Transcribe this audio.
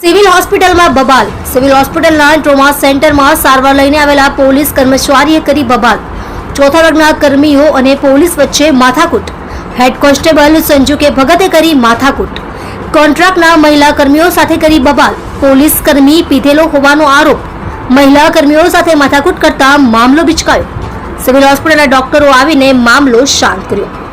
Civil હોસ્પિટલમાં બબાલ. Civil હોસ્પિટલના ટ્રોમા સેન્ટરમાં સારવાર લઈને આવેલા પોલીસ કર્મચારીએ કરી બબાલ. ચોથા વર્ગના કર્મીઓ અને પોલીસ વચ્ચે માથાકૂટ. હેડ કોન્સ્ટેબલ સંજુ કે ભગતે કરી માથાકૂટ. કોન્ટ્રાક્ટના મહિલા કર્મીઓ સાથે કરી બબાલ. પોલીસ કર્મી પીધેલો હોવાનો આરોપ. મહિલા કર્મીઓ સાથે માથાકૂટ કરતા મામલો બિચકાયો. સિવિલ હોસ્પિટલના ડોક્ટરો આવીને મામલો શાંત કર્યો.